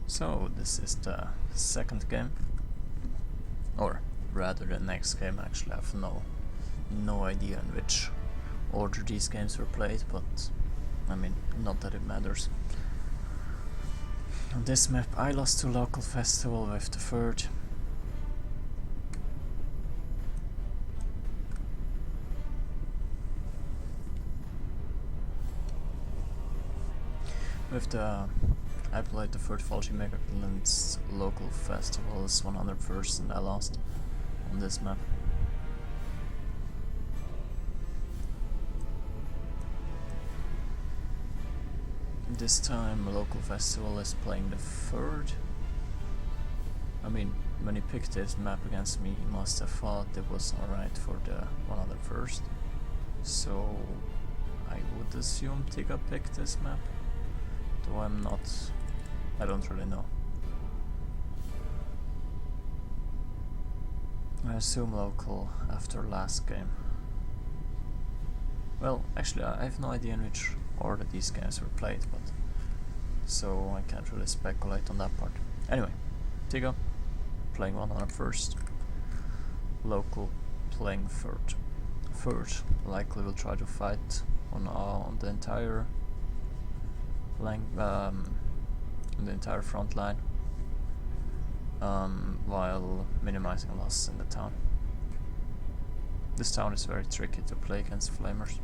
So this is the second game, or rather the next game. Actually, I have no idea in which order these games were played, but I mean, not that it matters. On this map I lost to local festival with the third. I played the third Fulgi Megaland's local festivals 101st and I lost on this map. This time local festival is playing the third. I mean, when he picked this map against me, he must have thought it was alright for the 101st. So I would assume Tigga picked this map. Though I don't really know. I assume local after last game. Well, actually I have no idea in which order these games were played, but so I can't really speculate on that part. Anyway, Tigga playing 101st, local playing third. Third likely will try to fight on the entire the entire front line, while minimizing losses in the town. This town is very tricky to play against flamers,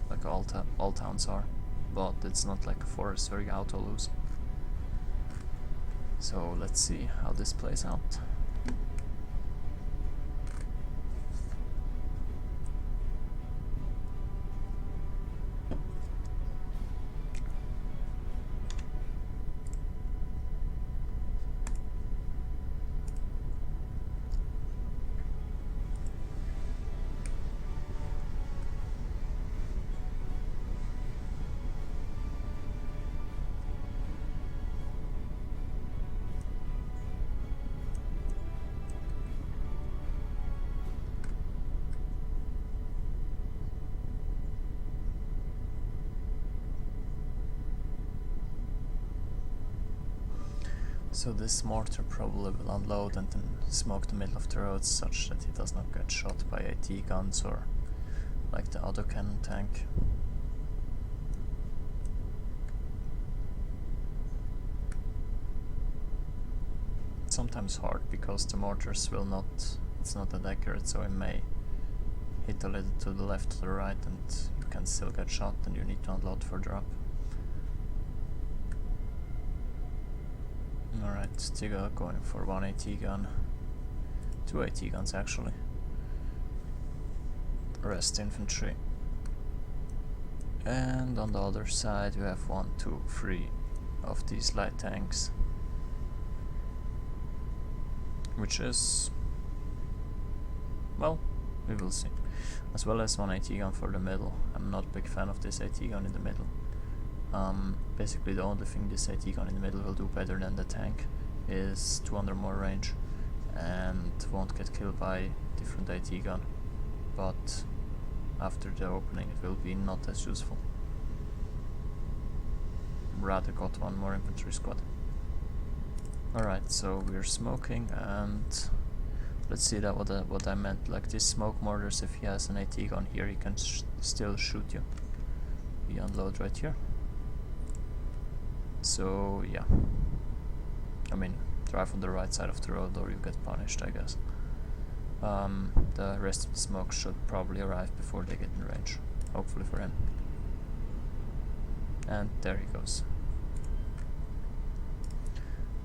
like all towns are, but it's not like a forest where you auto lose. So let's see how this plays out. So this mortar probably will unload and then smoke the middle of the road such that he does not get shot by AT guns or like the autocannon tank. It's sometimes hard because the mortars it's not that accurate, so it may hit a little to the left or the right and you can still get shot and you need to unload further up. Alright, Tigga going for one AT gun. 2 AT guns actually. Rest infantry. And on the other side we have 1, 2, 3 of these light tanks. Which is, well, we will see. As well as 1 AT gun for the middle. I'm not a big fan of this AT gun in the middle. Basically the only thing this AT gun in the middle will do better than the tank is 200 more range and won't get killed by different AT gun, but after the opening it will be not as useful. Rather got 1 more infantry squad. Alright, so we're smoking and let's see that what I meant, like this smoke mortars, if he has an AT gun here he can still shoot you. We unload right here. So yeah, I mean, drive on the right side of the road or you get punished, I guess. The rest of the smoke should probably arrive before they get in range, hopefully for him. And there he goes.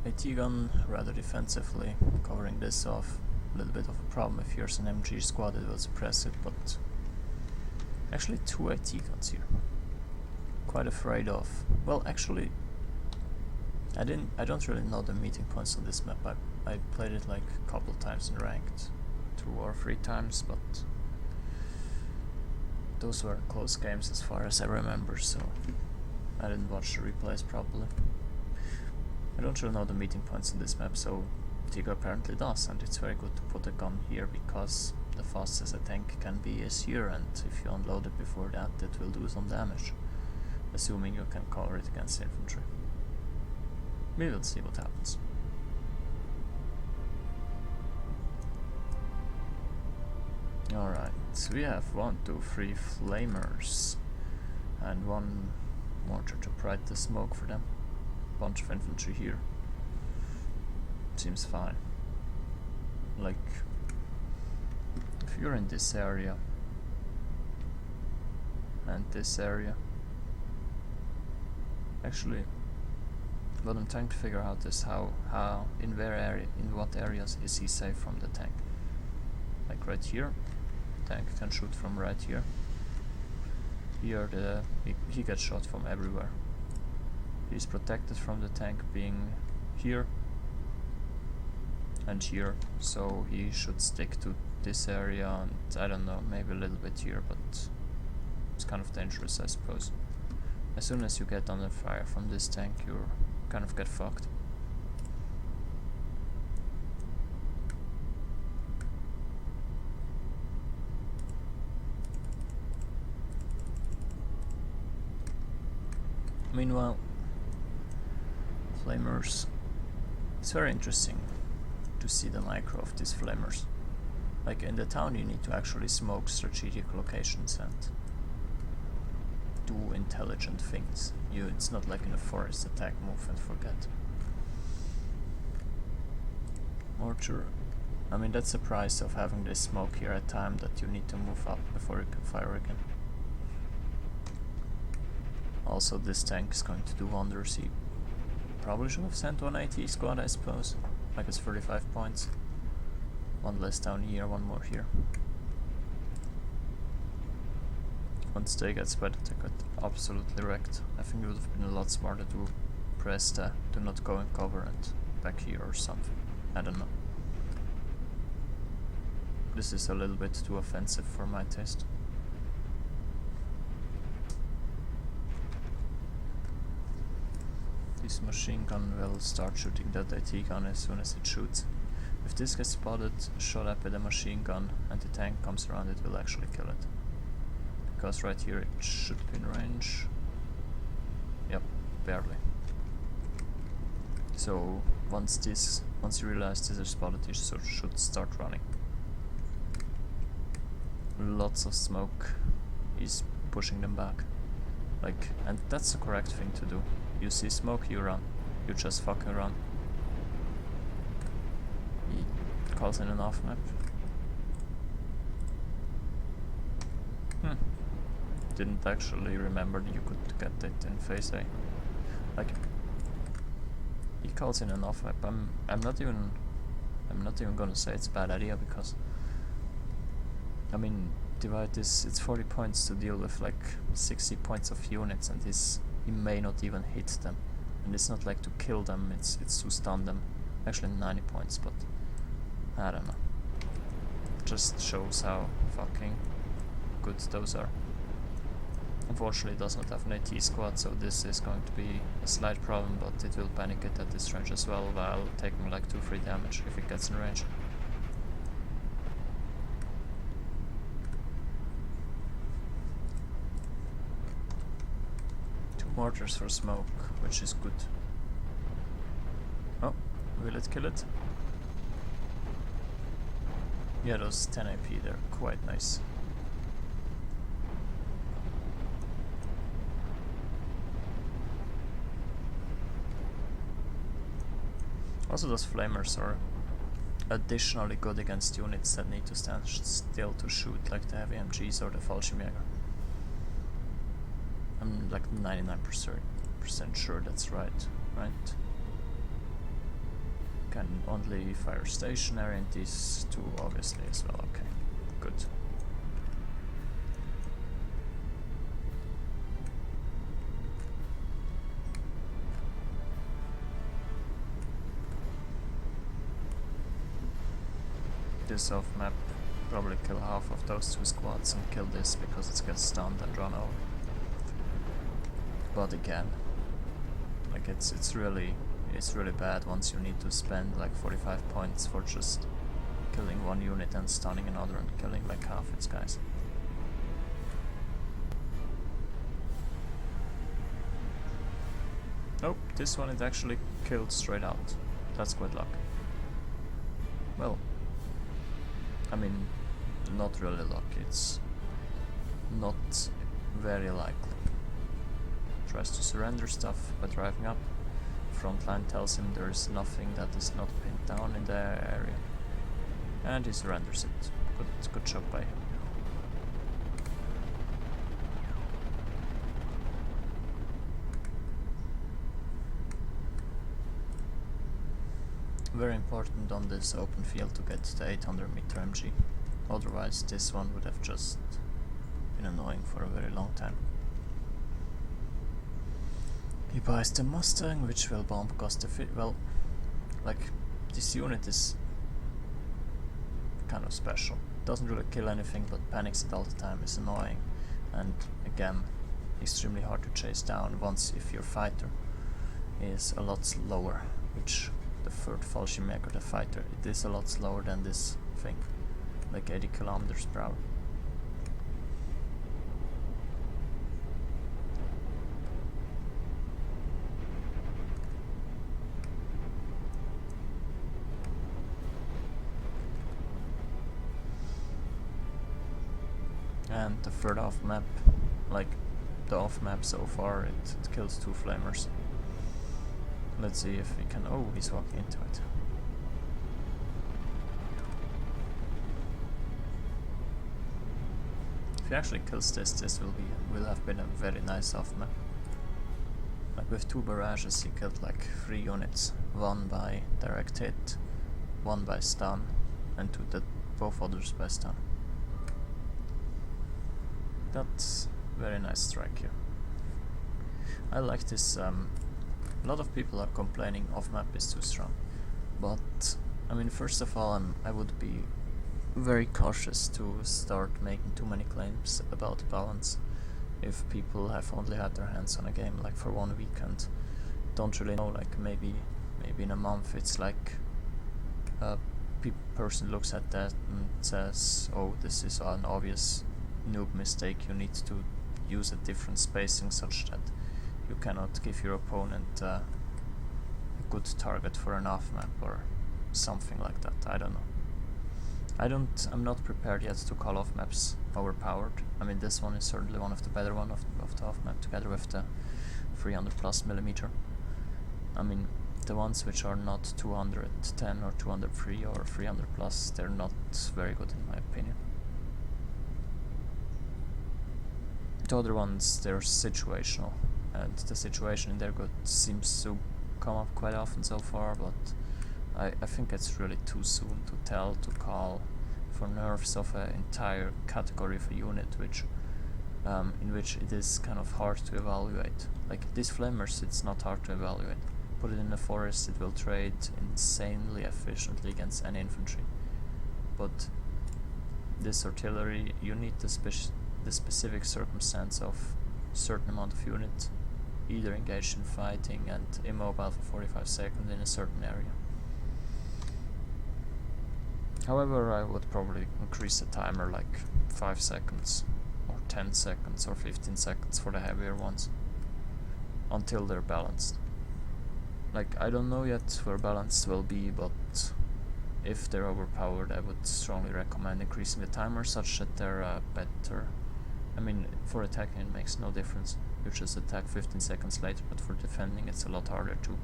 AT gun rather defensively, covering this off. A little bit of a problem if here's an MG squad, it will suppress it, but actually 2 AT guns here. Quite afraid of, well actually I don't really know the meeting points on this map. I played it like a couple times in ranked, 2 or 3 times, but those were close games as far as I remember, so I didn't watch the replays properly. I don't really know the meeting points on this map, so Tigga apparently does, and it's very good to put a gun here because the fastest a tank can be is here, and if you unload it before that it will do some damage, assuming you can cover it against infantry. We will see what happens. Alright, so we have 1, 2, 3 flamers and 1 mortar to bright the smoke for them. Bunch of infantry here. Seems fine. Like, if you're in this area and this area, actually what I'm trying to figure out is how in what areas is he safe from the tank. Like right here, tank can shoot from right here. Here he gets shot from everywhere. He's protected from the tank being here and here, so he should stick to this area and I don't know, maybe a little bit here, but it's kind of dangerous, I suppose. As soon as you get under fire from this tank, you kind of get fucked. Meanwhile, flamers, it's very interesting to see the micro of these flamers. Like in the town you need to actually smoke strategic locations and do intelligent things. It's not like in a forest, attack, move and forget. Mortar, I mean that's the price of having this smoke here at time, that you need to move up before you can fire again. Also this tank is going to do wonders. He probably should have sent 1 AT squad, I suppose. Like it's 35 points. 1 less down here, 1 more here. Once they get spotted, they got absolutely wrecked. I think it would have been a lot smarter to press the do not go in cover and back here or something. I don't know. This is a little bit too offensive for my taste. This machine gun will start shooting that AT gun as soon as it shoots. If this gets spotted, shot up with a machine gun and the tank comes around, it will actually kill it. Because right here it should be in range. Yep, barely. So once you realize this is spotted, you should start running. Lots of smoke is pushing them back. Like, and that's the correct thing to do. You see smoke, you run. You just fucking run. He calls in an off map. Didn't actually remember that you could get it in phase A. Like, he calls in an off map. I'm not even gonna say it's a bad idea, because I mean, divide this, it's 40 points to deal with like 60 points of units, and he may not even hit them. And it's not like to kill them, it's to stun them. Actually 90 points, but I don't know. Just shows how fucking good those are. Unfortunately it does not have an AT squad, so this is going to be a slight problem, but it will panic it at this range as well, while taking like 2-3 damage if it gets in range. Mortars for smoke, which is good. Oh, will it kill it? Yeah, those 10 AP, they're quite nice. Also those flamers are additionally good against units that need to stand still to shoot, like the heavy MGs or the Fallschirmjäger. I'm like 99% sure that's right? Can only fire stationary, and these two obviously as well. Okay, good. This off map probably kill half of those 2 squads and kill this because it gets stunned and run over. But again, like it's really bad once you need to spend like 45 points for just killing 1 unit and stunning another and killing like half its guys. Oh, this one it actually killed straight out. That's quite luck. Well, I mean, not really luck, it's not very likely. Tries to surrender stuff by driving up. Frontline tells him there is nothing that is not pinned down in the area. And he surrenders it. Good job by him. Very important on this open field to get the 800 meter MG. Otherwise this one would have just been annoying for a very long time. He buys the Mustang, which will bomb cost well, like, this unit is kind of special. Doesn't really kill anything, but panics it all the time, is annoying, and again, extremely hard to chase down once if your fighter is a lot slower, which the third Fallschirmjäger, the fighter, it is a lot slower than this thing, like 80 kilometers per hour. And the third off map, like the off map so far, it kills 2 flamers. Let's see if we can. Oh, he's walking into it. If he actually kills this will have been a very nice off map. Like with 2 barrages, he killed like 3 units, 1 by direct hit, 1 by stun, and both others by stun. That's very nice strike here. I like this. A lot of people are complaining off map is too strong, but I mean, first of all, I would be very cautious to start making too many claims about balance if people have only had their hands on a game like for 1 weekend. Don't really know, like maybe in a month it's like a person looks at that and says, oh, this is an obvious noob mistake, you need to use a different spacing such that you cannot give your opponent a good target for an off map or something like that. I don't know. I'm not prepared yet to call off maps overpowered. I mean, this one is certainly one of the better one of the off map, together with the 300 plus millimeter. I mean, the ones which are not 210 or 203 or 300 plus, they're not very good in my opinion. The other ones, they're situational, and the situation in their good seems to come up quite often so far, but I think it's really too soon to call for nerfs of an entire category of a unit, which in which it is kind of hard to evaluate. Like these flamers, it's not hard to evaluate. Put it in the forest, it will trade insanely efficiently against any infantry. But this artillery, you need the specific circumstance of certain amount of unit either engaged in fighting and immobile for 45 seconds in a certain area. However, I would probably increase the timer like 5 seconds or 10 seconds or 15 seconds for the heavier ones until they're balanced. Like, I don't know yet where balanced will be, but if they're overpowered, I would strongly recommend increasing the timer such that they're better. I mean, for attacking it makes no difference, you just attack 15 seconds later, but for defending it's a lot harder to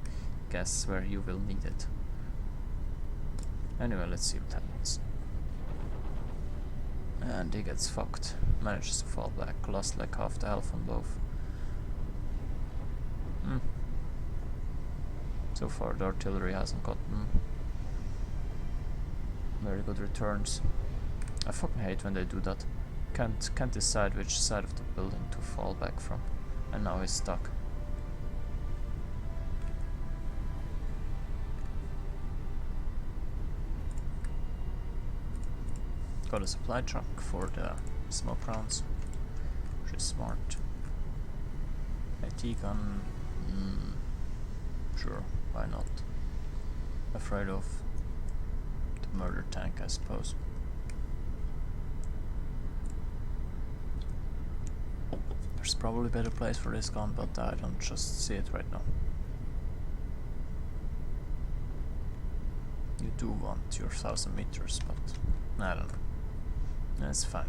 guess where you will need it. Anyway, let's see what happens. And he gets fucked, manages to fall back, lost like half the health on both. So far the artillery hasn't gotten very good returns. I fucking hate when they do that. Can't decide which side of the building to fall back from, and now he's stuck. Got a supply truck for the smoke rounds, which is smart. AT gun, sure, why not? Afraid of the murder tank, I suppose. There's probably a better place for this gun, but I don't just see it right now. You do want your 1000 meters, but I don't know. That's fine.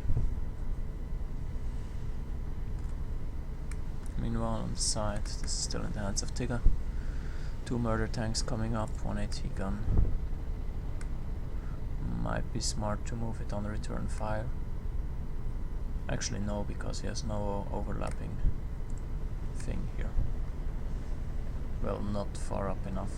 Meanwhile, on the side, this is still in the hands of Tigga. 2 murder tanks coming up, 1 AT gun. Might be smart to move it on return fire. Actually no, because he has no overlapping thing here. Well, not far up enough.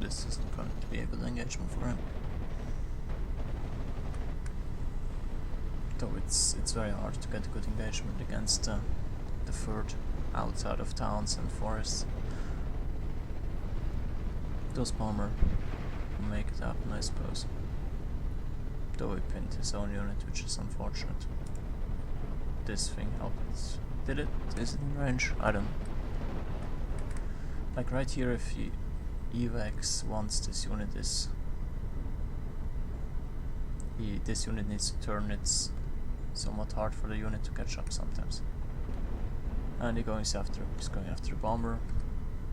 This isn't going to be a good engagement for him. Though it's very hard to get a good engagement against the third outside of towns and forests. Those bomber will make it happen, I suppose. Though he pinned his own unit, which is unfortunate. This thing helped. Did it? Is it in range? I don't know. Like right here, if he evacs once this unit is... this unit needs to turn, it's somewhat hard for the unit to catch up sometimes. And he's going after the bomber,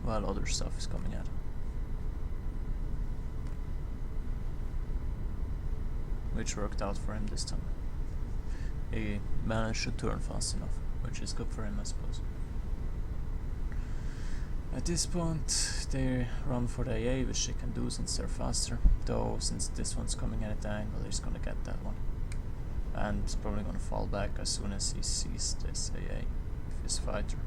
while other stuff is coming at him. Which worked out for him this time. He managed to turn fast enough, which is good for him, I suppose. At this point, they run for the AA, which they can do since they're faster. Though, since this one's coming at an angle, he's gonna get that one. And he's probably gonna fall back as soon as he sees this AA, with his fighter.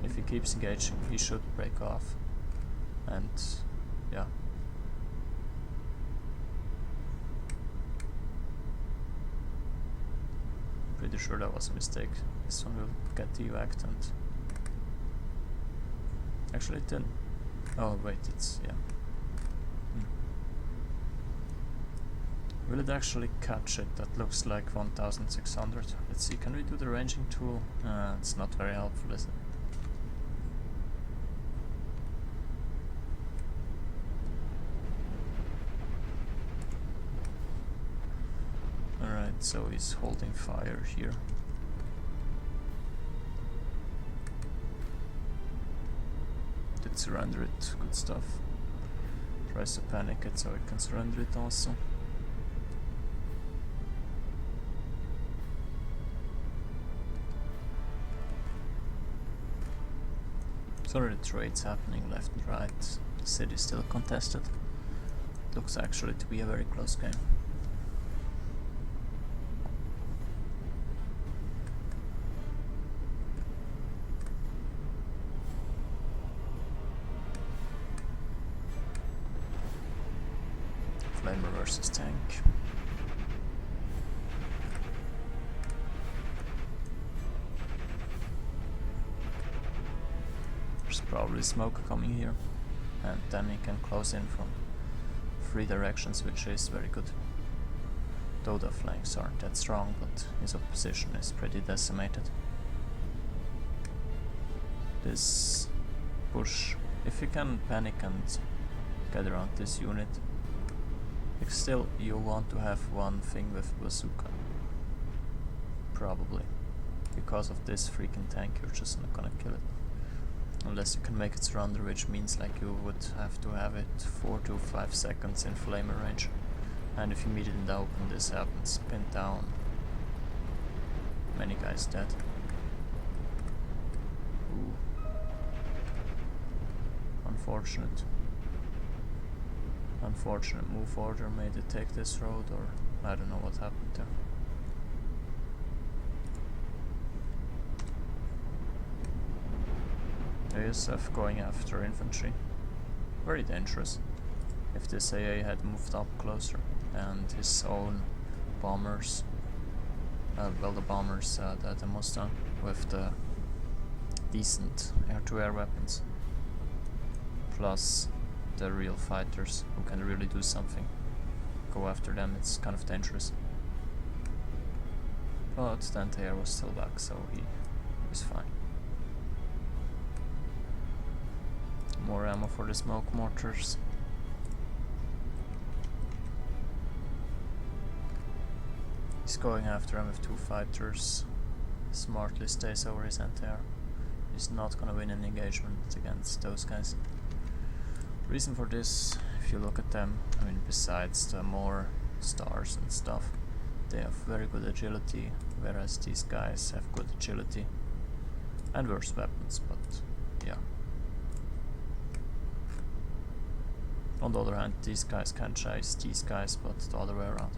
If he keeps engaging, he should break off. And, yeah. Pretty sure that was a mistake. This one will get evac and... Actually it didn't. Oh wait, it's... yeah. Will it actually catch it? That looks like 1600. Let's see, can we do the ranging tool? It's not very helpful, is it? Alright, so he's holding fire here. Did surrender it, good stuff. Tries to panic it so it can surrender it also. Sorry, the trades happening left and right. The city's still contested. Looks actually to be a very close game. Flamer versus tank. There's probably smoke coming here, and then he can close in from 3 directions, which is very good. Though the flanks aren't that strong, but his opposition is pretty decimated. This push, if you can panic and get around this unit, still you want to have one thing with bazooka. Probably. Because of this freaking tank, you're just not gonna kill it. Unless you can make it surrender, which means like you would have to have it 4 to 5 seconds in flamer range. And if you meet it in the open, this happens. Pinned down. Many guys dead. Ooh. Unfortunate. Unfortunate move order made it take this road, or I don't know what happened there. ASF going after infantry. Very dangerous. If this AA had moved up closer and his own bombers, well, the bombers, the Mustang with the decent air-to-air weapons, plus the real fighters who can really do something, go after them, it's kind of dangerous. But the anti-air was still back, so he was fine. More ammo for the smoke mortars. He's going after him with 2 fighters. Smartly stays over his anti-air. He's not gonna win an engagement against those guys. Reason for this, if you look at them, I mean, besides the more stars and stuff, they have very good agility, whereas these guys have good agility and worse weapons, but yeah. On the other hand, these guys can chase these guys, but the other way around.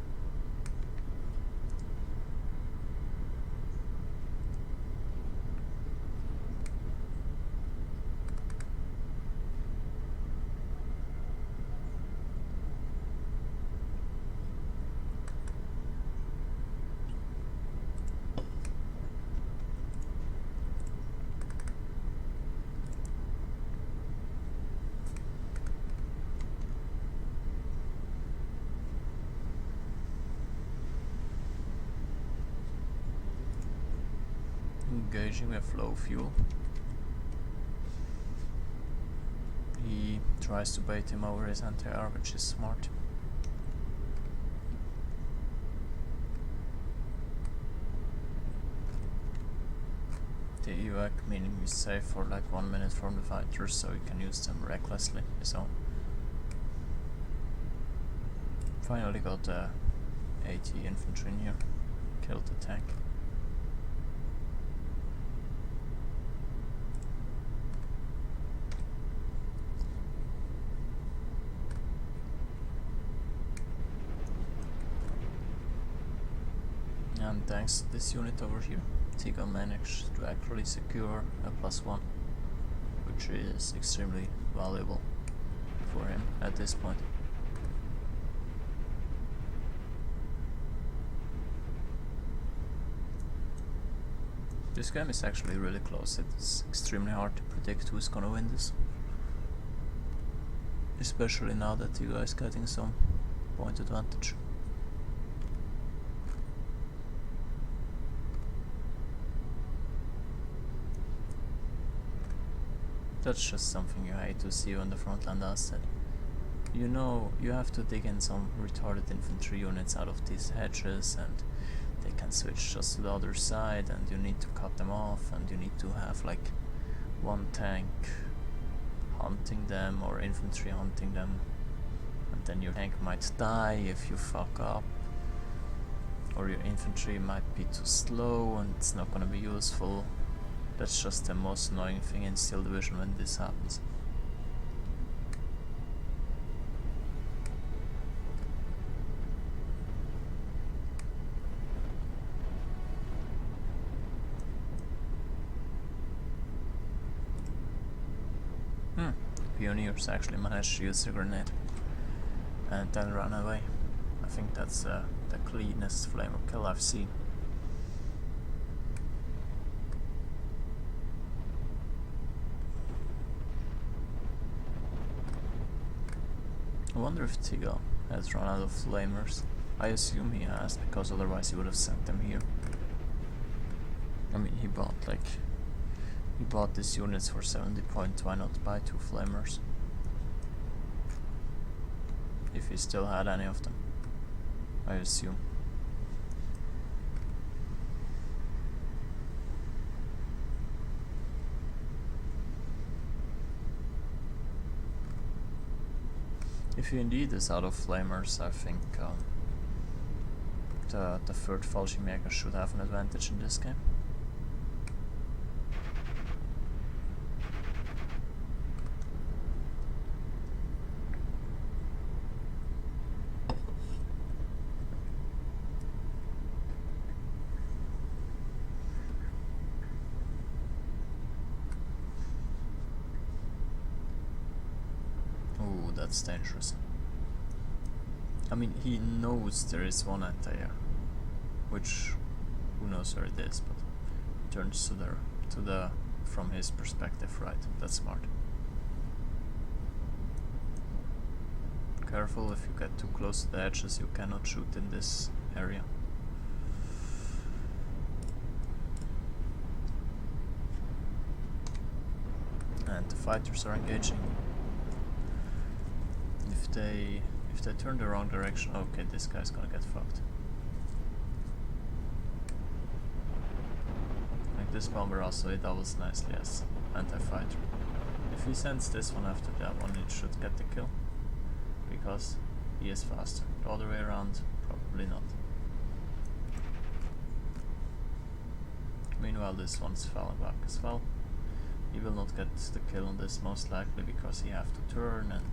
Engaging with low fuel. He tries to bait him over his anti-air, which is smart. The evac, meaning he's safe for like 1 minute from the fighters, so he can use them recklessly, so. Finally got the 80 infantry in here, killed the tank. And thanks to this unit over here, Tigga managed to actually secure a +1, which is extremely valuable for him at this point. This game is actually really close. It's extremely hard to predict who's gonna win this, especially now that Tigga is getting some point advantage. That's just something you hate to see when the frontline does that. You know, you have to dig in some retarded infantry units out of these hedges, and they can switch just to the other side, and you need to cut them off, and you need to have like one tank hunting them or infantry hunting them, and then your tank might die if you fuck up, or your infantry might be too slow and it's not gonna be useful. That's just the most annoying thing in Steel Division when this happens. Pioneers actually managed to use a grenade and then run away. I think that's the cleanest flamer kill I've seen. I wonder if Tigga has run out of flamers. I assume he has, because otherwise he would have sent them here. I mean, he bought these units for 70 points, why not buy 2 flamers? If he still had any of them, I assume. If he indeed is out of flamers, I think the third Fallschirmjäger should have an advantage in this game. Ooh, that's dangerous. I mean, he knows there is one anti-air, which who knows where it is, but turns to the from his perspective, right? That's smart. Careful, if you get too close to the edges, you cannot shoot in this area. And the fighters are engaging. If they turn the wrong direction, okay, this guy's gonna get fucked. Like this bomber also, it doubles nicely as anti-fighter. If he sends this one after that one, it should get the kill, because he is faster. The other way around, probably not. Meanwhile, this one's falling back as well. He will not get the kill on this most likely, because he have to turn, and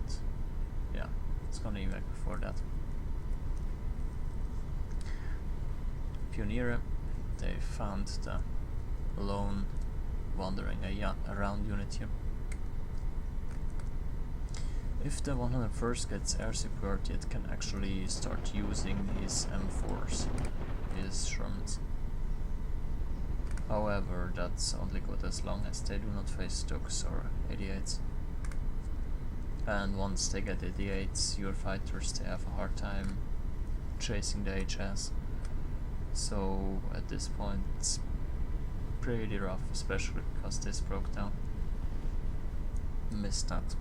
yeah, it's gonna evac before that. Pioneer, they found the lone wandering around unit here. If the 101st gets air support, it can actually start using his M4s, his Shermans. However, that's only good as long as they do not face Stugs or 88s. And once they get 88s, your fighters, they have a hard time chasing the HS. So at this point it's pretty rough, especially because this broke down. Missed that.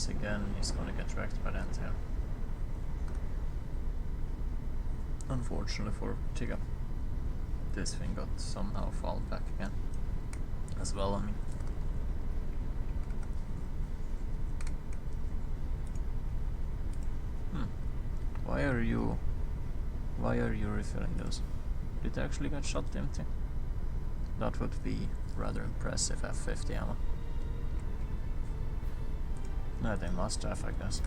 Again, he's gonna get wrecked by that tail. Unfortunately for Tigga, this thing got somehow fallen back again as well. I mean, why are you refilling those? Did they actually get shot empty? That would be rather impressive at 50 ammo. No, they must have, I guess.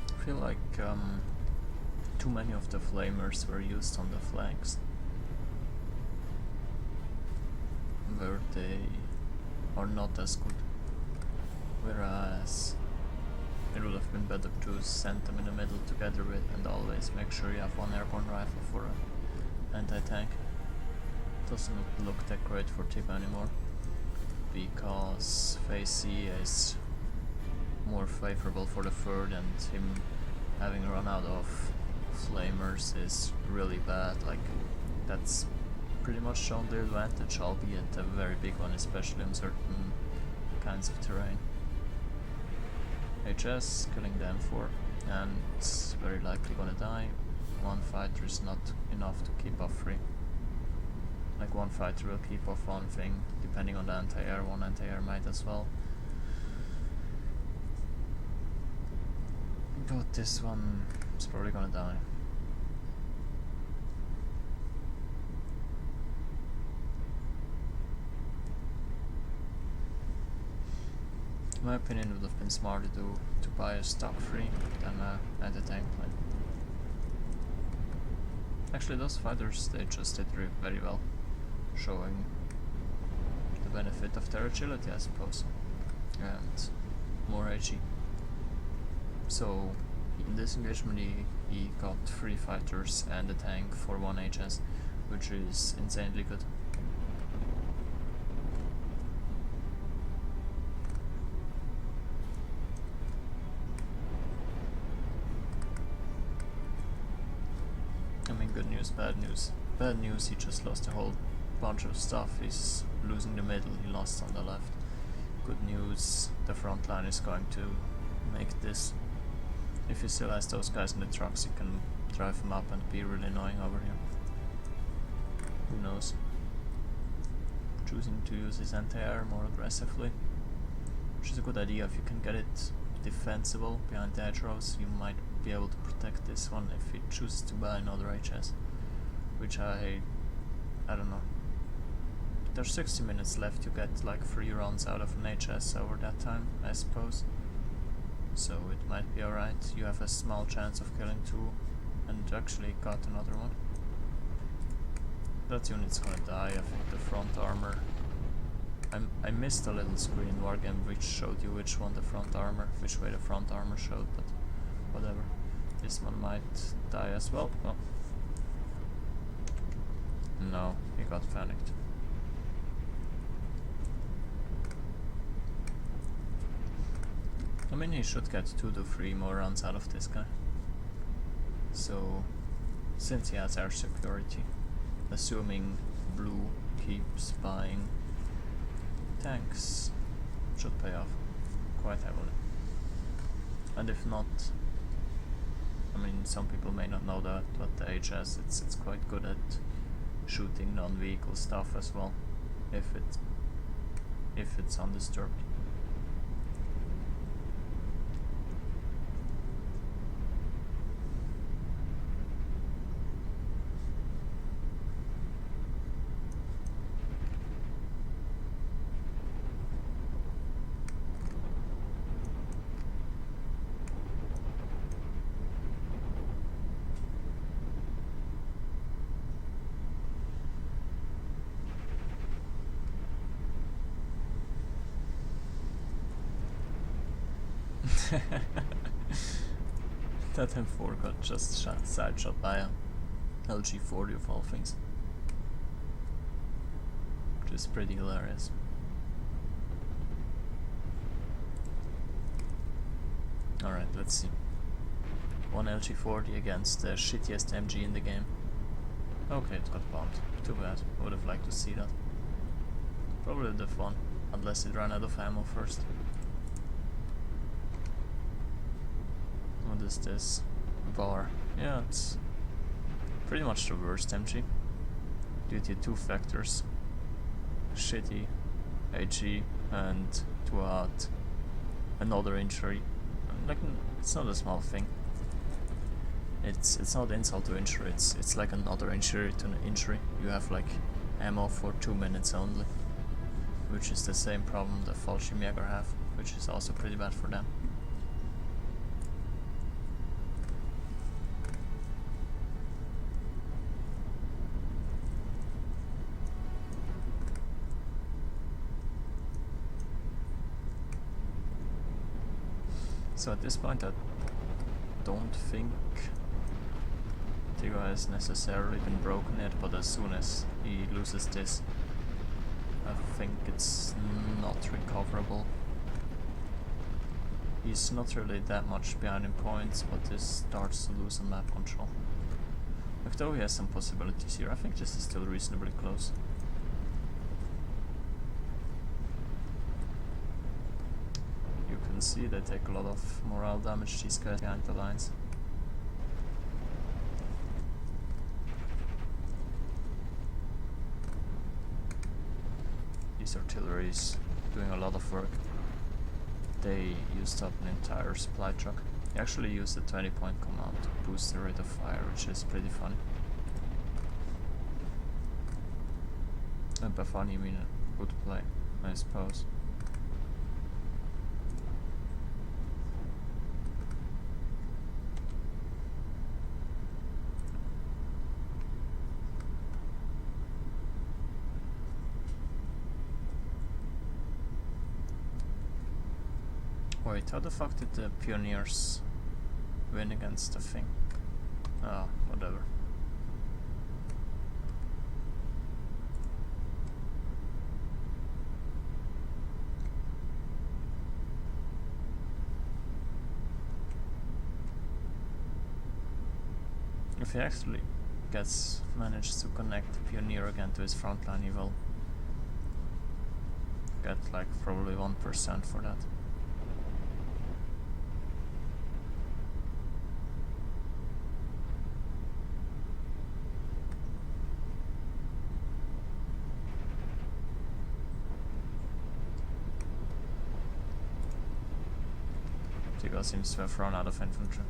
I feel like too many of the flamers were used on the flanks, where they are not as good. Whereas it would have been better to send them in the middle together with, and always make sure you have one airborne rifle for an anti-tank. Doesn't look that great for Tigga anymore, because phase C is more favorable for the third, and him having run out of flamers is really bad. Like, that's pretty much shown the advantage, albeit a very big one, especially on certain kinds of terrain. HS killing the M4, and it's very likely gonna die. One fighter is not enough to keep off 3. Like, one fighter will keep off one thing, depending on the anti-air, one anti-air might as well. But this one is probably gonna die. In my opinion, it would have been smarter to buy a stock 3 than an anti-tank plane. Actually, those fighters, they just did very well, showing the benefit of their agility, I suppose, and more HE. So in this engagement he got 3 fighters and a tank for 1 HS, which is insanely good. news, bad news. Bad news, he just lost a whole bunch of stuff. He's losing the middle, he lost on the left. Good news, the front line is going to make this. If he still has those guys in the trucks, he can drive them up and be really annoying over here. Who knows? Choosing to use his anti-air more aggressively, which is a good idea. If you can get it defensible behind the edge rows, you might be able to protect this one if he chooses to buy another HS, which I don't know. There's 60 minutes left to get like 3 rounds out of an HS over that time, I suppose. So it might be alright. You have a small chance of killing 2 and actually got another one. That unit's gonna die. I think the front armor. I missed a little screen wargame which showed you which way the front armor showed, but whatever. This one might die as well. Oh. No, he got panicked. I mean, he should get 2 to 3 more rounds out of this guy. So, since he has air security, assuming blue keeps buying tanks, should pay off quite heavily. And if not, I mean, some people may not know that, but the HS, it's quite good at shooting non-vehicle stuff as well, if it's undisturbed. That M4 got just side shot by a LG40 of all things, which is pretty hilarious. Alright, let's see. One LG40 against the shittiest MG in the game. Okay, it got bombed. Too bad. Would have liked to see that. Probably would have won, unless it ran out of ammo first. What is this? Bar. Yeah, it's pretty much the worst MG. Due to 2 factors. Shitty AG and to add another injury. Like, it's not a small thing. It's not insult to injury, it's like another injury to an injury. You have like ammo for 2 minutes only, which is the same problem the Fallschirmjäger have, which is also pretty bad for them. So at this point I don't think Tigga has necessarily been broken yet, but as soon as he loses this, I think it's not recoverable. He's not really that much behind in points, but this starts to lose on map control. Like, though he has some possibilities here, I think this is still reasonably close. See, they take a lot of morale damage, these guys behind the lines. These artilleries doing a lot of work. They used up an entire supply truck. They actually used the 20-point command to boost the rate of fire, which is pretty funny. And by funny you mean a good play, I suppose. Wait, how the fuck did the Pioneers win against the thing? Ah, whatever. If he actually manages to connect the Pioneer again to his front line, he will get like probably 1% for that. Tigga seems to have run out of infantry.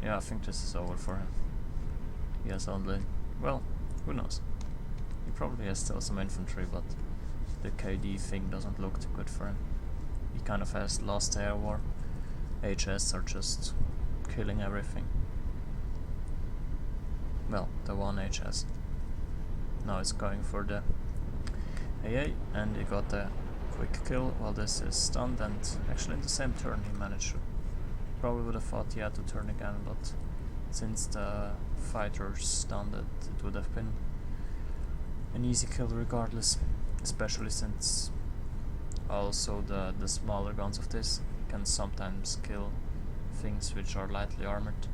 Yeah, I think this is over for him. He has only, well, who knows? He probably has still some infantry, but the KD thing doesn't look too good for him. He kind of has lost air war. HS are just killing everything. Well, the one HS. Now it's going for the AA, and he got a quick kill while this is stunned, and actually in the same turn he managed to. Probably would have thought he had to turn again, but since the fighter stunned it, it would have been an easy kill regardless, especially since also the smaller guns of this can sometimes kill things which are lightly armored,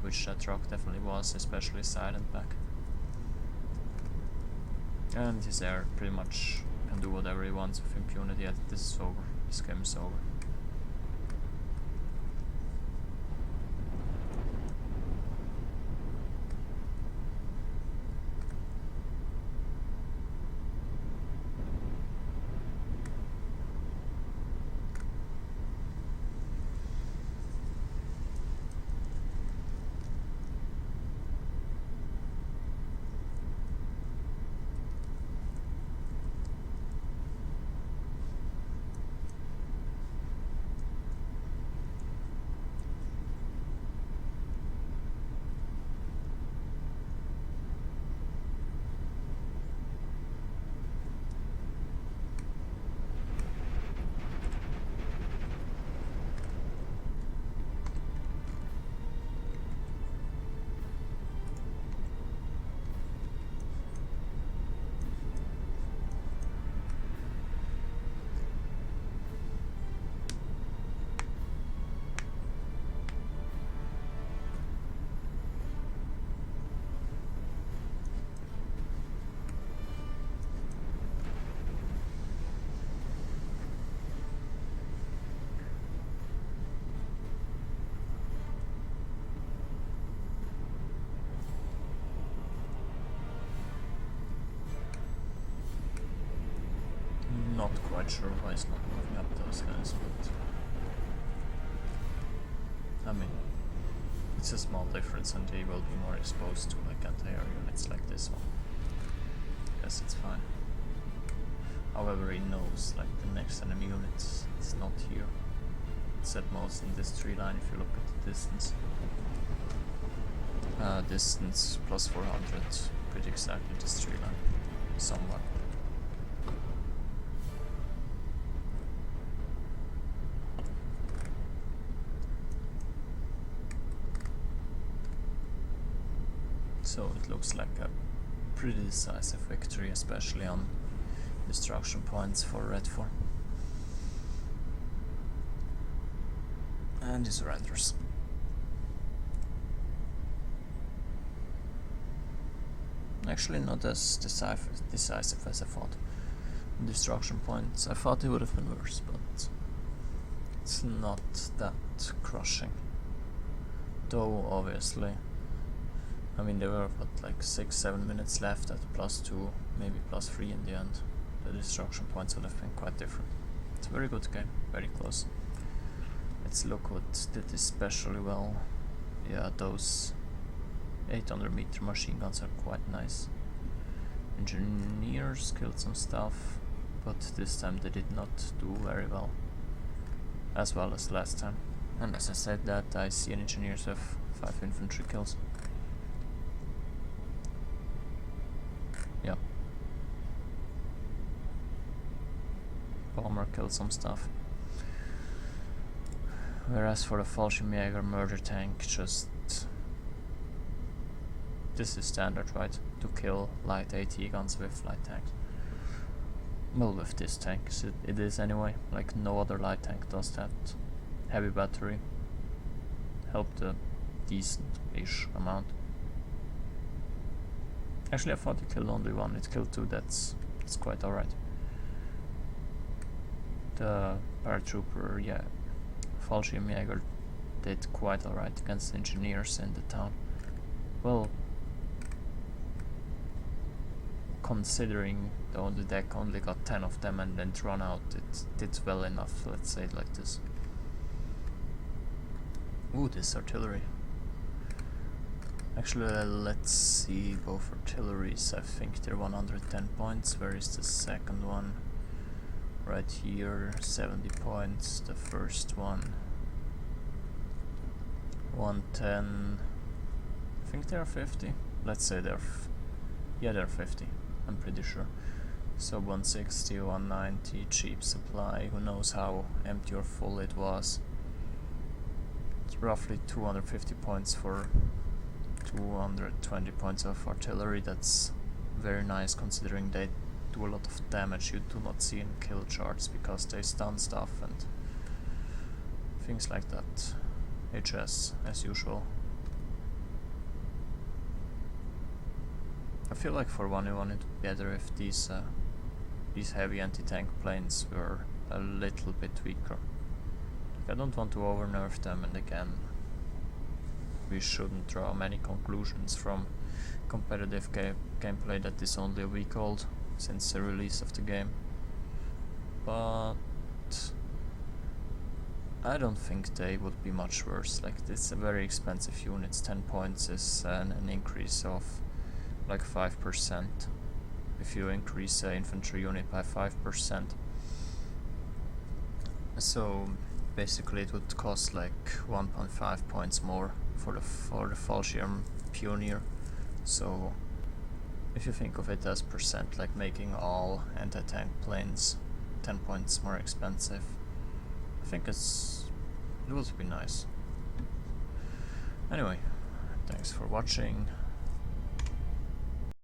which that truck definitely was, especially side and back. And his air pretty much can do whatever he wants with impunity. This is over. This game is over. Not quite sure why it's not moving up those guys, but I mean, it's a small difference and they will be more exposed to like anti-air units like this one. Guess it's fine. However, he knows like the next enemy unit is not here. It's at most in this tree line if you look at the distance. Distance plus 400, pretty exactly this tree line, somewhat. So it looks like a pretty decisive victory, especially on destruction points for Red 4. And he surrenders. Actually not as decisive as I thought. Destruction points, I thought it would have been worse, but it's not that crushing. Though obviously, I mean, there were what, like 6-7 minutes left at +2, maybe +3 in the end. The destruction points would have been quite different. It's a very good game, very close. Let's look what did especially well. Yeah, those 800-meter machine guns are quite nice. Engineers killed some stuff, but this time they did not do very well. As well as last time. And as I said that, I see an engineers have 5 infantry kills. Yeah. Bomber killed some stuff. Whereas for the Fallschirmjäger murder tank, just... This is standard, right? To kill light AT guns with light tanks. Well, with this tank, it is anyway. Like, no other light tank does that. Heavy battery helped a decent-ish amount. Actually, I thought it killed only one. It killed two. That's quite alright. The paratrooper, yeah, Fallschirmjäger did quite alright against engineers in the town. Well, considering the deck only got 10 of them and then thrown out, it did well enough, let's say it like this. Ooh, this artillery. Actually, let's see both artilleries. I think they're 110 points. Where is the second one? Right here, 70 points. The first one, 110. I think they're 50. Let's say they're yeah, they're 50. I'm pretty sure. So 160, 190, cheap supply. Who knows how empty or full it was. It's roughly 250 points for 220 points of artillery. That's very nice considering they do a lot of damage you do not see in kill charts because they stun stuff and things like that. HS as usual. I feel like for 1v1 it would be better if these heavy anti-tank planes were a little bit weaker. I don't want to over-nerf them, and again, we shouldn't draw many conclusions from competitive gameplay that is only a week old since the release of the game. But I don't think they would be much worse. Like, it's a very expensive unit. 10 points is an increase of like 5% if you increase an infantry unit by 5%. So basically it would cost like 1.5 points more for the Fallschirm Pioneer. So if you think of it as percent, like making all anti-tank planes 10 points more expensive, I think it would be nice. Anyway, thanks for watching.